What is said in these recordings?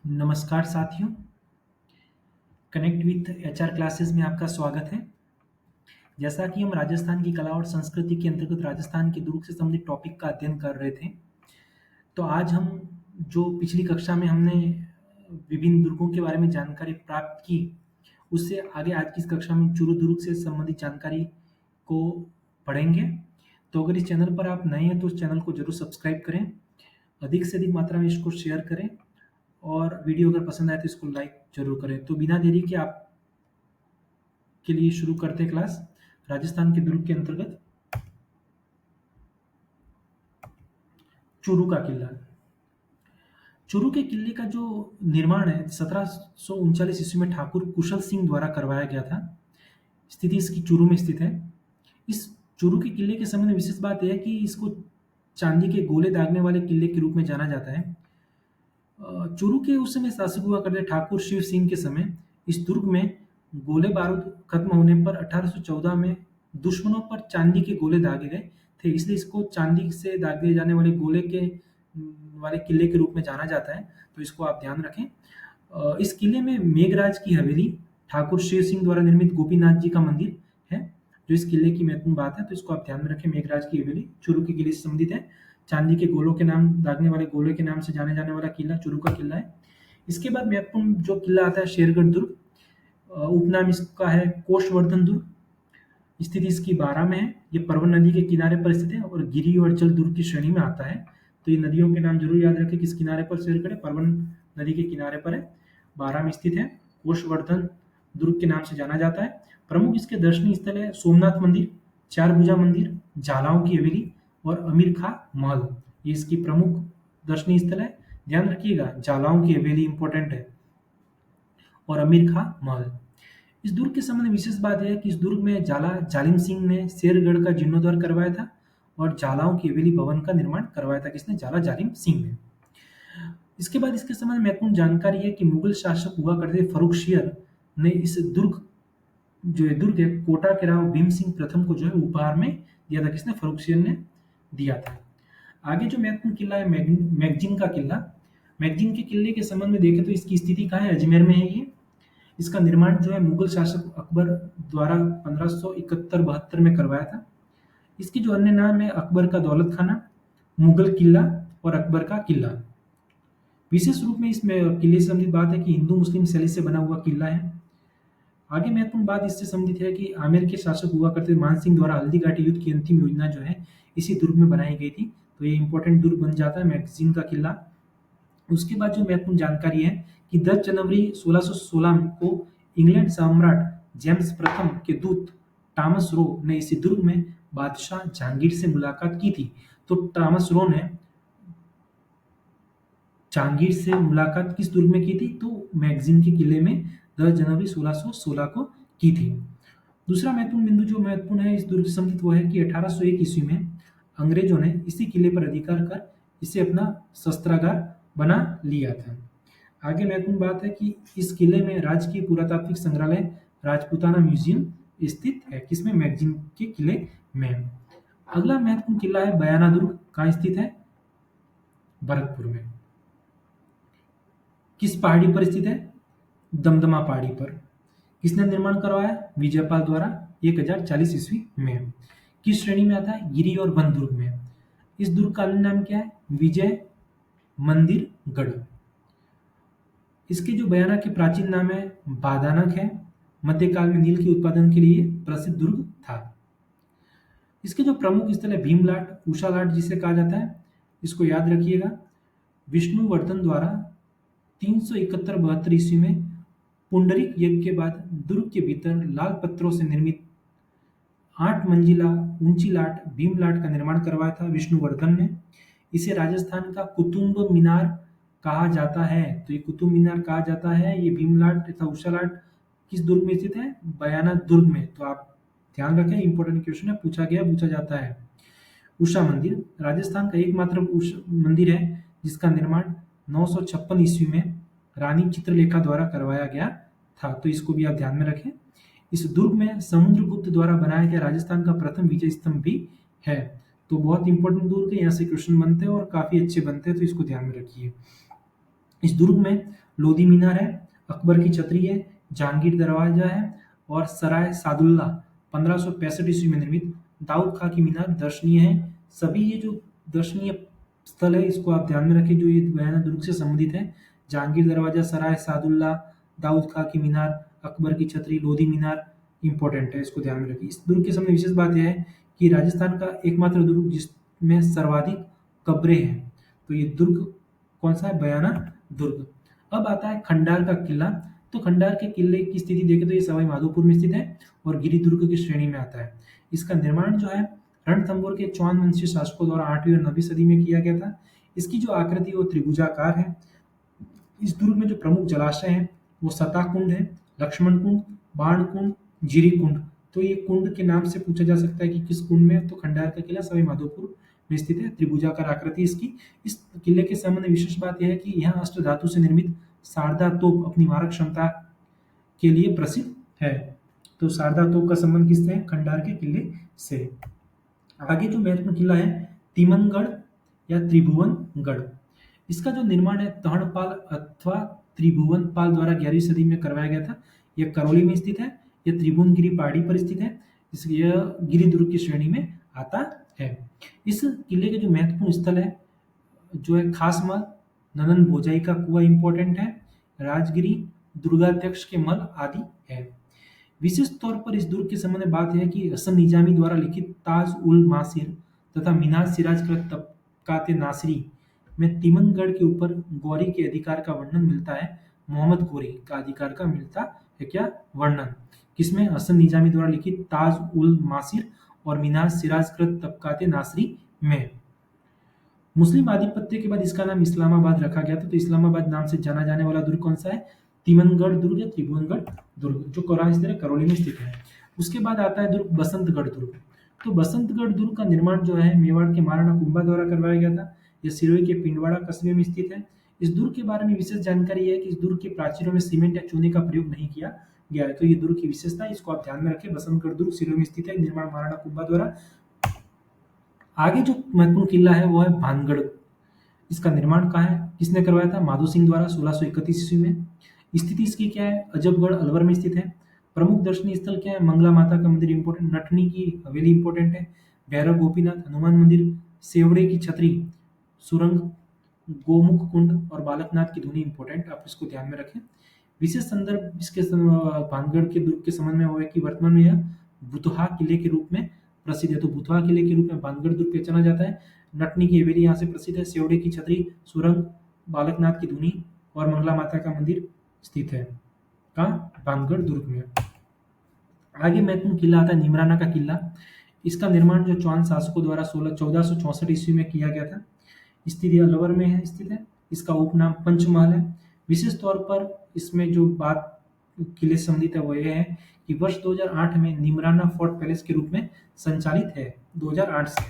नमस्कार साथियों, connect with HR classes में आपका स्वागत है। जैसा कि हम राजस्थान की कला और संस्कृति के अंतर्गत राजस्थान के दुर्ग से संबंधित टॉपिक का अध्ययन कर रहे थे, तो आज हम जो पिछली कक्षा में हमने विभिन्न दुर्गों के बारे में जानकारी प्राप्त की, उससे आगे आज की इस कक्षा में चूरू दुर्ग से संबंधित जानकारी को पढ़ेंगे। तो अगर इस चैनल पर आप नए हैं तो इस चैनल को जरूर सब्सक्राइब करें, अधिक से अधिक मात्रा में इसको शेयर करें और वीडियो अगर पसंद आए तो इसको लाइक जरूर करें। तो बिना देरी के आप के लिए शुरू करते हैं क्लास राजस्थान के दुर्ग के अंतर्गत चूरू का किला। चूरू के किले का जो निर्माण है 1739 ईस्वी में ठाकुर कुशल सिंह द्वारा करवाया गया था। स्थिति इसकी चूरू में स्थित है। इस चूरू के किले के संबंध में विशेष बात यह है कि इसको चांदी के गोले दागने वाले किले के रूप में जाना जाता है। चूरू के उस समय शासक हुआ करते ठाकुर शिव सिंह के समय इस दुर्ग में गोले बारूद खत्म होने पर 1814 में दुश्मनों पर चांदी के गोले दागे गए थे, इसलिए इसको चांदी से दागे जाने वाले गोले के वाले किले के रूप में जाना जाता है। तो इसको आप ध्यान रखें। इस किले में मेघराज की हवेली, ठाकुर शिव सिंह द्वारा निर्मित गोपीनाथ जी का मंदिर है, जो इस किले की महत्वपूर्ण बात है। तो इसको आप ध्यान में रखें। मेघराज की हवेली चूरू के किले से संबंधित है। चांदी के गोलों के नाम दागने वाले गोले के नाम से जाने जाने वाला किला चूरू का किला है। इसके बाद महत्वपूर्ण जो किला आता है शेरगढ़ दुर्ग। उपनाम इसका है कोषवर्धन दुर्ग। स्थिति इसकी बारां में है। ये परवन नदी के किनारे पर स्थित है और गिरी और जल दुर्ग की श्रेणी में आता है। तो ये नदियों के नाम जरूर याद रखें, किस किनारे पर शेरगढ़ है, परवन नदी के किनारे पर है, बारां में स्थित है। कोषवर्धन दुर्ग के नाम से जाना जाता है। प्रमुख इसके दर्शनीय स्थल है सोमनाथ मंदिर, चार भुजा मंदिर, झालाओं की हवेली और अमीर खां महल। ये इसकी प्रमुख दर्शनीय स्थल है। ध्यान रखिएगा, झालाओं की हवेली इंपॉर्टेंट है और अमीर खां महल। इस दुर्ग के संबंध में विशेष बात यह है कि इस दुर्ग में झाला जालिम सिंह ने शेरगढ़ का जीर्णोद्धार करवाया था और झालाओं की हवेली भवन का निर्माण करवाया था। किसने? झाला जालिम सिंह ने। इसके बाद इसके संबंध में महत्वपूर्ण जानकारी है कि मुगल शासक हुआ करते फर्रुखशियर ने इस दुर्ग जो है दुर्ग है कोटा के राव भीम सिंह प्रथम को जो है उपहार में दिया था। किसने? फर्रुखशियर ने दिया था। आगे जो महत्वपूर्ण किला है मैगजीन का किला। मैगजीन के किले के संबंध में देखें तो इसकी स्थिति कहाँ है? अजमेर में है ये। इसका निर्माण जो है मुगल शासक अकबर द्वारा 1571-72 में करवाया था। इसके जो अन्य नाम है अकबर का दौलत खाना, मुगल किला और अकबर का किला। विशेष रूप में इसमें किले से संबंधित बात है कि हिंदू मुस्लिम शैली से बना हुआ किला है। आगे महत्वपूर्ण बात इससे संबंधित है कि आमेर के शासक हुआ करते मान सिंह द्वारा हल्दी घाटी युद्ध की अंतिम योजना जो है इसी दुर्ग में बनाई गई थी। तो ये इंपॉर्टेंट दुर्ग बन जाता है मैगजीन का किला। उसके बाद जो महत्वपूर्ण जानकारी है कि 10 जनवरी 1616 को इंग्लैंड सम्राट जेम्स प्रथम के दूत टॉमस रो ने इसी दुर्ग में बादशाह जहांगीर से मुलाकात की थी। तो टॉमस रो ने जहांगीर से मुलाकात किस दुर्ग में की थी? तो मैगजीन के किले में 10 जनवरी 1616 को की थी। दूसरा महत्वपूर्ण बिंदु जो महत्वपूर्ण है इस दुर्ग से संबंधित वो है कि 1801 ईस्वी में अंग्रेजों ने इसी किले पर अधिकार कर इसे अपना शस्त्रागार बना लिया था। आगे महत्वपूर्ण बात है कि इस किले में राजकीय पुरातात्विक संग्रहालय राजपूताना म्यूजियम स्थित है। किसमें? मैगजीन के किले में। अगला महत्वपूर्ण किला है बयाना दुर्ग। कहाँ स्थित है? भरतपुर में। किस पहाड़ी पर स्थित है? दमदमा पहाड़ी पर। किसने निर्माण करवाया? विजयपाल द्वारा 1040 ईस्वी में। किस श्रेणी में आता है? गिरी और वन दुर्ग में। इस दुर्ग का अन्य नाम क्या है? विजय मंदिर गढ़। इसके जो बयाना के प्राचीन नाम है बादानक है। मध्यकाल में नील के उत्पादन के लिए प्रसिद्ध दुर्ग था। इसके जो प्रमुख स्थल है भीमलाट, उषालाट जिसे कहा जाता है, इसको याद रखिएगा। विष्णुवर्धन द्वारा 371-72 ईस्वी में पुंडरीक यज्ञ के बाद दुर्ग के भीतर लाल पत्थरों से निर्मित 8 मंजिला ऊंची लाट भीमलाट का निर्माण करवाया था विष्णुवर्धन ने। इसे राजस्थान का कुतुब मीनार कहा जाता है। तो ये कुतुब मीनार कहा जाता है। ये भीमलाट तथा उषालाट किस दुर्ग में स्थित है? बयाना दुर्ग में। तो आप ध्यान रखें, इंपॉर्टेंट क्वेश्चन है, पूछा जाता है। उषा मंदिर राजस्थान का एकमात्र मंदिर है जिसका निर्माण 956 ईस्वी में रानी चित्रलेखा द्वारा करवाया गया था। तो इसको भी आप ध्यान में रखें। इस दुर्ग में समुद्रगुप्त द्वारा बनाया गया राजस्थान का प्रथम विजय स्तंभ भी है। तो बहुत इंपॉर्टेंट दुर्ग है, यहाँ से क्वेश्चन बनते हैं और काफी अच्छे बनते हैं, तो इसको ध्यान में रखिए। इस दुर्ग में लोधी मीनार है, अकबर की छतरी है, जहांगीर दरवाजा है और सराय सादुल्ला 1565 ईस्वी में निर्मित दाऊद खां की मीनार दर्शनीय है। सभी ये जो दर्शनीय स्थल है इसको आप ध्यान में रखें जो ये बयाना दुर्ग से संबंधित है। जहांगीर दरवाजा, सराय सादुल्ला, दाऊद खां की मीनार, अकबर की छतरी, लोधी मीनार इंपॉर्टेंट है, इसको ध्यान में रखिए। इस दुर्ग के सामने विशेष बात यह है कि राजस्थान का एकमात्र दुर्ग जिसमें सर्वाधिक कब्रें हैं। तो ये दुर्ग कौन सा है? बयाना दुर्ग। अब आता है खंडार का किला। तो खंडार के किले की स्थिति देखें तो ये सवाई माधोपुर में स्थित है और गिरी दुर्ग की श्रेणी में आता है। इसका निर्माण जो है रणथंभौर के चौहान वंशीय शासकों द्वारा 8वीं और 9वीं सदी में किया गया था। इसकी जो आकृति है वो त्रिभुजाकार है। इस दुर्ग में जो प्रमुख जलाशय हैं वो सता कुंड है, लक्ष्मण कुंड, बाण कुंड, जीरी कुंड। तो ये कुंड के नाम से पूछा जा सकता है कि किस कुंड में है? तो खंडार का किला सवाई माधोपुर में स्थित है, त्रिभुजाकार आकृति इसकी। इस किले के संबंध में विशेष बात यह है कि यह अष्ट धातु से निर्मित शारदा तोप अपनी मारक क्षमता के लिए प्रसिद्ध है। तो शारदा तोप का संबंध किससे है? खंडार के किले से। आगे जो महत्वपूर्ण किला है तिमनगढ़ या त्रिभुवनगढ़। इसका जो निर्माण है तहणपाल अथवा त्रिभुवनपाल द्वारा 11वीं सदी में करवाया गया था। यह करौली में स्थित है। यह त्रिभुवनगिरी पहाड़ी पर स्थित है। यह गिरी दुर्ग की श्रेणी में आता है। इस किले के जो महत्वपूर्ण स्थल है जो है खास महल, ननन भोजाई का कुआं इंपॉर्टेंट है, राजगिरी, दुर्गाध्यक्ष के महल आदि है। विशेष तौर पर इस दुर्ग के संबंध में बात है कि हसन निजामी द्वारा लिखित ताज उल मासिर तथा मिनाज सिराज कृत तबकाते नासरी में तिमनगढ़ के ऊपर गौरी के अधिकार का वर्णन मिलता है। मोहम्मद गौरी का अधिकार का मिलता है क्या वर्णन? किसमें? हसन निजामी द्वारा लिखित ताज उल मासिर और मिनाज सिराज कृत तबकाते नासरी में। मुस्लिम आधिपत्य के बाद इसका नाम इस्लामाबाद रखा गया था। तो इस्लामाबाद नाम से जाना जाने वाला दुर्ग कौन सा है? तिमनगढ़ दुर्ग या त्रिभुवनगढ़ दुर्ग, जो कहाँ स्थित है? करौली में स्थित है। उसके बाद आता है दुर्ग बसंतगढ़ दुर्ग। तो बसंतगढ़ दुर्ग का निर्माण जो है मेवाड़ के महाराणा कुंभा द्वारा करवाया गया था। यह सिरोही के पिंडवाड़ा कस्बे में स्थित है। इस दुर्ग के बारे में विशेष जानकारी है कि इस दुर्ग के प्राचीरों में सीमेंट या चूने का प्रयोग नहीं किया गया है। तो ये दुर्ग की विशेषता है, इसको आप ध्यान में रखें। बसंतगढ़ दुर्ग सिरोही में स्थित है, निर्माण महाराणा कुंभा द्वारा। आगे जो महत्वपूर्ण किला है वो है भानगढ़। इसका निर्माण कहाँ है? किसने करवाया था? माधो सिंह द्वारा 1631 ईस्वी में। स्थिति इसकी क्या है? अजबगढ़ अलवर में स्थित है। प्रमुख दर्शनीय स्थल क्या है? मंगला माता का मंदिर इंपॉर्टेंट, नटनी की हवेली इंपॉर्टेंट है, भैरव गोपीनाथ, हनुमान मंदिर, सेवड़े की छतरी, सुरंग, गोमुख कुंड और बालकनाथ की धुनी इंपॉर्टेंट, आप इसको ध्यान में रखें। विशेष संदर्भ इसके भानगढ़ के दुर्ग के संबंध में वो है कि वर्तमान में यह बुतहा किले के रूप में प्रसिद्ध है। तो बुतहा किले के रूप में भानगढ़ दुर्ग पहचाना जाता है। नटनी की हवेली यहाँ से प्रसिद्ध है, सेवड़े की छतरी, सुरंग, बालकनाथ की धुनी और मंगला माता का मंदिर स्थित है कहाँ? भानगढ़ दुर्ग में। आगे महत्वपूर्ण किला आता है निमराना का किला। इसका निर्माण जो चौहान शासकों द्वारा 1464 ईस्वी में किया गया था। स्थित अलवर में है, स्थित है। इसका उपनाम पंचमहल है। विशेष तौर पर इसमें जो बात किले से संबंधित है वो ये है कि वर्ष 2008 में निमराना फोर्ट पैलेस के रूप में संचालित है, 2008 से।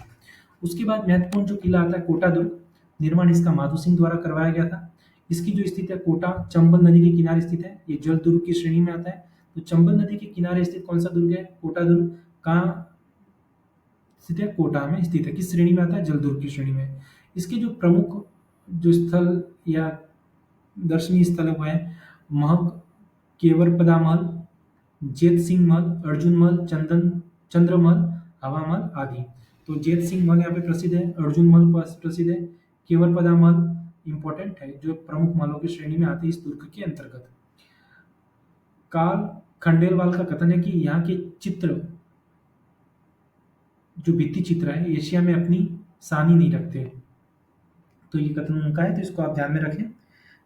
उसके बाद महत्वपूर्ण जो किला आता है कोटा दुर्ग। निर्माण इसका माधो सिंह द्वारा करवाया गया था। इसकी जो स्थिति है कोटा चंबल नदी के किनारे स्थित है। ये जल दुर्ग की श्रेणी में आता है। तो चंबल नदी के किनारे स्थित कौन सा दुर्ग है? कोटा दुर्ग। कहाँ स्थित है? कोटा में स्थित है। किस श्रेणी में आता है? जल दुर्ग की श्रेणी में। इसके जो प्रमुख जो स्थल या दर्शनीय स्थल है वो है महक, केवरपदा महल, जेत सिंह महल, अर्जुन महल, चंद्र महल, हवा महल आदि। तो जेत सिंह महल यहाँ पे प्रसिद्ध है, अर्जुन महल प्रसिद्ध है, केवरपदा महल इंपॉर्टेंट है, जो प्रमुख महलों की श्रेणी में आती है इस दुर्ग के अंतर्गत। कार्ल खंडेलवाल का कथन है कि यहाँ के चित्र जो भित्ति चित्र है एशिया में अपनी सानी नहीं रखते। तो ये कथन उनका है, तो इसको आप ध्यान में रखें।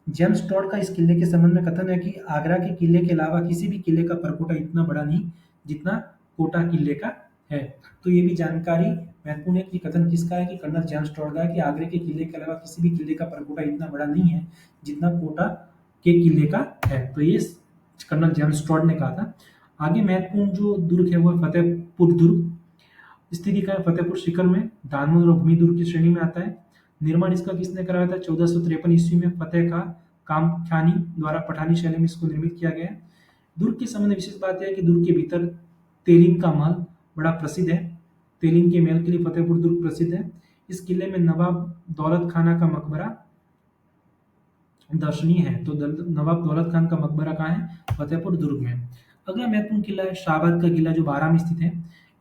जेम्स टॉड का इस किले के संबंध में कथन है कि आगरा के किले के अलावा किसी भी किले का परकोटा इतना बड़ा नहीं जितना कोटा किले का है। तो ये भी जानकारी महत्वपूर्ण है कि कथन किसका है? कि कर्नल जेम्स टॉड का है कि आगरे के किले के अलावा किसी भी किले का परकोटा इतना बड़ा नहीं है जितना कोटा के किले का है। तो ये कर्नल जेम्स टॉड ने कहा था। आगे महत्वपूर्ण जो दुर्ग है वो है फतेहपुर दुर्ग। स्थिति का है फतेहपुर सीकर में, दानमोद और भूमि दुर्ग की श्रेणी में आता है। निर्माण इसका किसने कराया था? 1453 ईस्वी में फतेह का कामख्यानी द्वारा पठानी शैली में इसको निर्मित किया गया है। दुर्ग के संबंध में विशेष बात यह है कि दुर्ग के भीतर तेलिन का महल बड़ा प्रसिद्ध है। तेलिन के महल के लिए फतेहपुर दुर्ग प्रसिद्ध है। इस किले में नवाब दौलत खाना का मकबरा दर्शनीय है। तो नवाब दौलत खान का मकबरा कहाँ है? फतेहपुर दुर्ग में। अगला महत्वपूर्ण किला है शाहबाद का किला, जो बारां में स्थित है।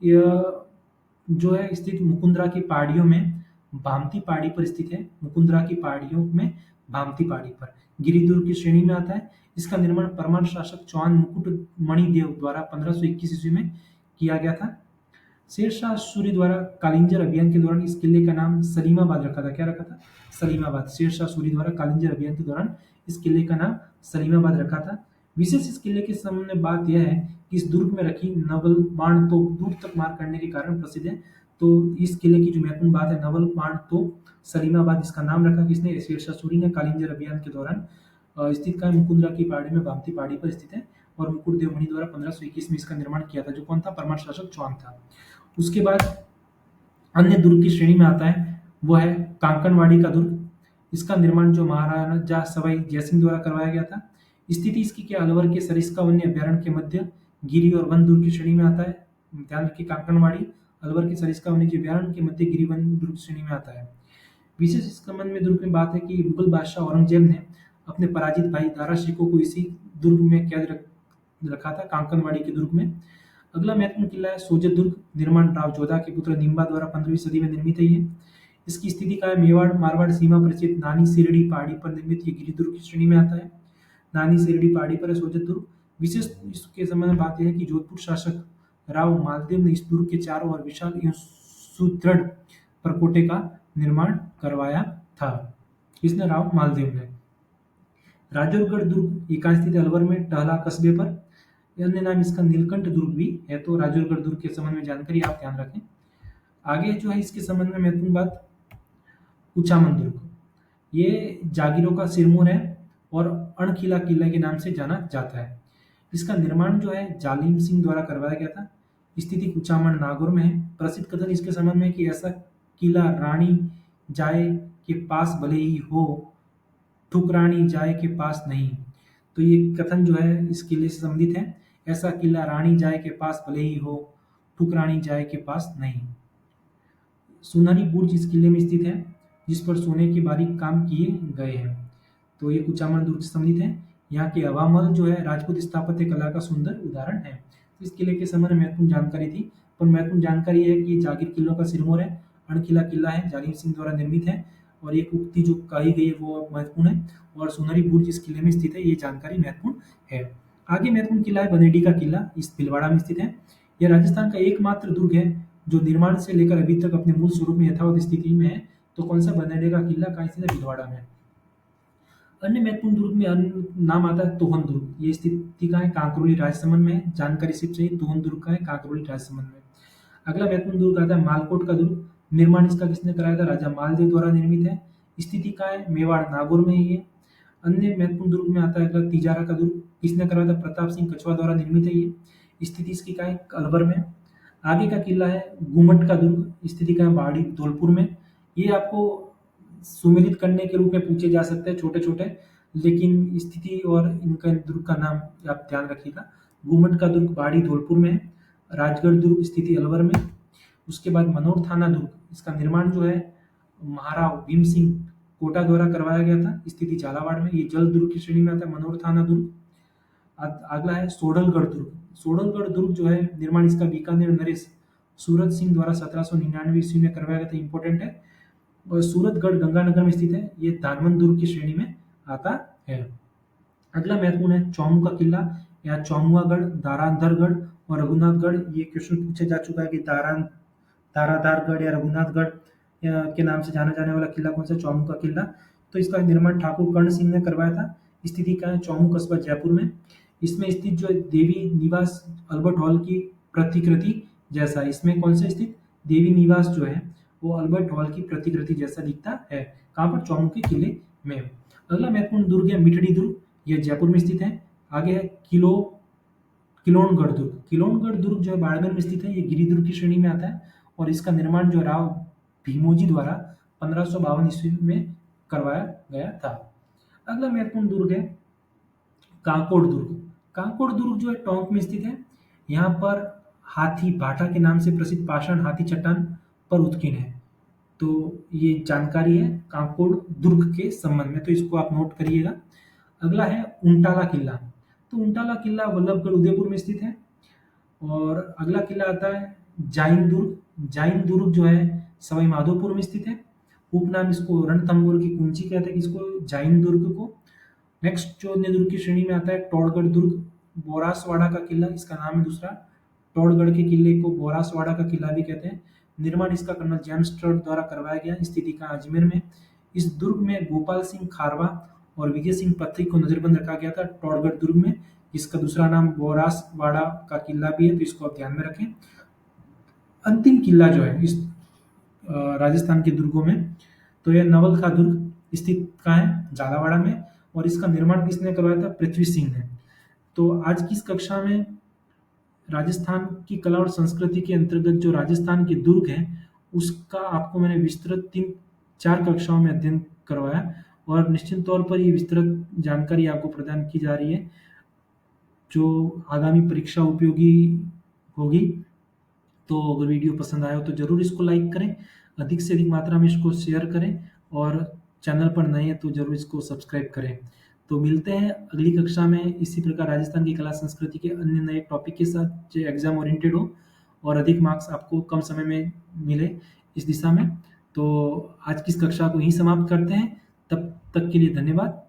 यह जो है स्थित मुकुंदरा की पहाड़ियों में भामती पहाड़ी पर स्थित है। मुकुंदरा की पहाड़ियों में भामती पहाड़ी पर गिरिदुर्ग की श्रेणी में आता है। इसका निर्माण परमार शासक चौहान मुकुट मणिदेव द्वारा 1521 ईस्वी में किया गया था। शेरशाह सूरी द्वारा कालिंजर अभियान के दौरान इस किले का नाम सलीमाबाद रखा था। क्या रखा था? सलीमाबाद। शेरशाह सूरी द्वारा कालिंजर अभियान के दौरान इस किले का नाम सलीमाबाद रखा था। विशेष इस किले के संबंध में बात यह है कि इस दुर्ग में रखी नवल बाण तोप दूर तक मार करने के कारण प्रसिद्ध है। तो इस किले की जो महत्वपूर्ण बात है, नवल बाण तोप सलीमाबाद, इसका नाम रखा किसने? शेरशाह सूरी ने कालिंजर अभियान के दौरान। स्थित का मुकुंदरा की पहाड़ी में भामती पहाड़ी पर स्थित है और मुकुट देव मणि द्वारा 1521 में इसका निर्माण किया था। जो कौन था? परमार शासक चौहान था। उसके बाद अन्य दुर्ग की श्रेणी में आता है, वो है कांकनवाड़ी का दुर्ग। इसका निर्माण जो महाराजा सवाई जयसिंह द्वारा करवाया गया था। स्थिति इसकी क्या? अलवर के सरिस्का वन्य अभ्यारण्य के मध्य गिरी और वन दुर्ग की श्रेणी में आता है। ध्यान रखिए, कांकनवाड़ी अलवर के सरिस्का वन्य अभ्यारण्य के मध्य गिरी वन दुर्ग की श्रेणी में आता है। विशेष इस संबंध में दुर्ग में बात है कि मुगल बादशाह औरंगजेब ने अपने पराजित भाई दारा शिकोह को इसी दुर्ग में कैद रखा था, कांकनवाड़ी के दुर्ग में। अगला महत्वपूर्ण किला है सोजत दुर्ग। निर्माण राव जोधा के पुत्र निम्बा द्वारा 15वीं सदी में निर्मित है ये। इसकी स्थिति का है मेवाड़ मारवाड़ सीमा पर स्थित नानी सिरडी पहाड़ी पर निर्मित ये गिरी दुर्ग की श्रेणी में आता है। नानी सिरडी पहाड़ी पर है सोजत दुर्ग। विशेष इसके संबंध में बात यह है कि जोधपुर शासक राव मालदेव ने इस दुर्ग के चारों ओर विशाल एवं सुदृढ़ परकोटे का निर्माण करवाया था। किसने? राव मालदेव ने। राजौरगढ़ दुर्ग एकांश स्थित अलवर में टहला कस्बे पर। अन्य नाम इसका नीलकंठ दुर्ग भी है। तो राजौरगढ़ दुर्ग के संबंध में जानकारी आप ध्यान रखें। आगे जो है इसके संबंध में महत्वपूर्ण बात, कुचामन दुर्ग। ये जागीरों का सिरमौर है और अणखिला किला के नाम से जाना जाता है। इसका निर्माण जो है जालिम सिंह द्वारा करवाया गया था। स्थिति कुचामन नागौर में है। प्रसिद्ध कथन इसके संबंध में है कि ऐसा किला रानी जाए के पास भले ही हो, ठुकरानी जाए के पास नहीं। तो ये कथन जो है इस किले से संबंधित है। ऐसा किला रानी जाए के पास भले ही हो, ठुकरानी जाए के पास नहीं। सुनहरी बुर्ज इस किले में स्थित है, जिस पर सोने के बारीक काम किए गए हैं। तो ये कुचामन दुर्ग से संबंधित है। यहाँ के हवा महल जो है राजपूत स्थापत्य कला का सुंदर उदाहरण है। तो इस किले के संबंध में महत्वपूर्ण जानकारी थी। पर महत्वपूर्ण जानकारी है कि ये जागीर किलों का सिरमौर है, अणखिला किला है, जालिम सिंह द्वारा निर्मित है और एक उक्ति जो कही गई है वो महत्वपूर्ण है। और सुनहरी बुर्ज इस किले में स्थित है, ये जानकारी महत्वपूर्ण है। आगे महत्वपूर्ण किला है बनेडी का किला, इस भीलवाड़ा में स्थित है। यह राजस्थान का एकमात्र दुर्ग है जो निर्माण से लेकर अभी तक अपने मूल स्वरूप में यथावत स्थिति में है। तो कौन सा? बनेडी का किला कहाँ स्थित है? भीलवाड़ा में। अन्य महत्वपूर्ण दुर्ग में अन्य नाम आता है तोहन दुर्ग। ये स्थिति का है कांकरोली राजसमंद में है। जानकारी सिर्फ चाहिए, तोहन दुर्ग का है कांकरोली राजसमंद में। अगला महत्वपूर्ण दुर्ग आता है मालकोट का दुर्ग। निर्माण इसका किसने कराया था? राजा मालदेव द्वारा निर्मित है। स्थिति का है मेवाड़ नागौर में ही है। अन्य महत्वपूर्ण दुर्ग में आता है अगला तिजारा का दुर्ग। किसने कराया था? प्रताप सिंह कछवा द्वारा निर्मित है ये। स्थिति इसकी का है अलवर में। आगे का किला है गुमट का दुर्ग। स्थिति का है पहाड़ी धौलपुर में। ये आपको सुमेलित करने के रूप में पूछे जा सकते हैं छोटे छोटे, लेकिन स्थिति और इनका दुर्ग का नाम आप ध्यान रखिएगा। गुमट का दुर्ग पहाड़ी धौलपुर में है। राजगढ़ दुर्ग स्थिति अलवर में। उसके बाद मनोर थाना दुर्ग, इसका निर्माण जो है महाराव भीम सिंह कोटा द्वारा करवाया गया था। स्थिति झालावाड़ में। ये जल दुर्ग की श्रेणी में आता है मनोर थाना दुर्ग। अगला है सोडलगढ़ दुर्ग। सोडलगढ़ दुर्ग जो है निर्माण इसका बीकानेर नरेश सूरत सिंह द्वारा 1799 ईस्वी में करवाया गया था। इंपॉर्टेंट है। और सूरतगढ़ गंगानगर में स्थित है। ये धानमन दुर्ग की श्रेणी में आता है। अगला महत्वपूर्ण है चौमू का किला या चौमुआगढ़, दारांधरगढ़ और रघुनाथगढ़। ये क्वेश्चन पूछा जा चुका है कि दाराधारगढ़ या रघुनाथगढ़ के नाम से जाना जाने वाला किला कौन सा? चौमू का किला। तो इसका निर्माण ठाकुर कर्ण सिंह ने करवाया था। स्थिति का है चौमू कस्बा जयपुर में। इसमें स्थित जो देवी निवास अल्बर्ट हॉल की प्रतिकृति जैसा है। इसमें कौन सा स्थित? देवी निवास जो है वो अल्बर्ट हॉल की प्रतिकृति जैसा दिखता है। कहाँ पर? चौमू के किले में। अगला महत्वपूर्ण दुर्ग है मिठड़ी दुर्ग। यह जयपुर में स्थित है। आगे है किलोणगढ़ दुर्ग। किलोणगढ़ दुर्ग जो है बाड़मेर में स्थित है। ये गिरी दुर्ग की श्रेणी में आता है और इसका निर्माण जो राव भीमोजी द्वारा 1552 ईस्वी में करवाया गया था। अगला महत्वपूर्ण दुर्ग है कांकोड़ दुर्ग। कांकोड़ दुर्ग जो है टोंक में स्थित है। यहाँ पर हाथी भाटा के नाम से प्रसिद्ध पाषाण हाथी चट्टान पर उत्कीर्ण है। तो ये जानकारी है काकोड़ दुर्ग के संबंध में, तो इसको आप नोट करिएगा। अगला है उंटाला किला। तो उंटाला किला वल्लभगढ़ उदयपुर में स्थित है। और अगला किला आता है जाइन दुर्ग। जाइन दुर्ग जो है सवाई माधोपुर में स्थित है। उपनाम इसको रणथंभौर की कुंची कहते हैं, इसको जाइन दुर्ग को। नेक्स्ट जो अन्य दुर्ग की श्रेणी में आता है टोड़गढ़ दुर्ग, बोरासवाड़ा का किला, इसका नाम है दूसरा। टोड़गढ़ के किले को बोरासवाड़ा का किला भी कहते हैं। निर्माण इसका कर्नल जेम्स स्टर्ड द्वारा करवाया गया। स्थिति का अजमेर में। इस दुर्ग में गोपाल सिंह खारवा और विजय सिंह पथिक को नजरबंद रखा गया था टोड़गढ़ दुर्ग में। इसका दूसरा नाम बोरासवाड़ा का किला भी है, तो इसको आप ध्यान में रखें। अंतिम किला जो है इस राजस्थान के दुर्गों में, तो यह नवलखा दुर्ग स्थित का है झालावाड़ में। और इसका निर्माण किसने करवाया था? पृथ्वी सिंह ने। तो आज की इस कक्षा में राजस्थान की कला और संस्कृति के अंतर्गत जो राजस्थान के दुर्ग हैं उसका आपको मैंने विस्तृत 3-4 कक्षाओं में अध्ययन करवाया, और निश्चित तौर पर ये विस्तृत जानकारी आपको प्रदान की जा रही है जो आगामी परीक्षा उपयोगी होगी। तो अगर वीडियो पसंद आया हो तो ज़रूर इसको लाइक करें, अधिक से अधिक मात्रा में इसको शेयर करें, और चैनल पर नए हैं तो ज़रूर इसको सब्सक्राइब करें। तो मिलते हैं अगली कक्षा में इसी प्रकार राजस्थान की कला संस्कृति के अन्य नए टॉपिक के साथ जो एग्जाम ओरिएंटेड हो और अधिक मार्क्स आपको कम समय में मिले इस दिशा में। तो आज की इस कक्षा को यहीं समाप्त करते हैं। तब तक के लिए धन्यवाद।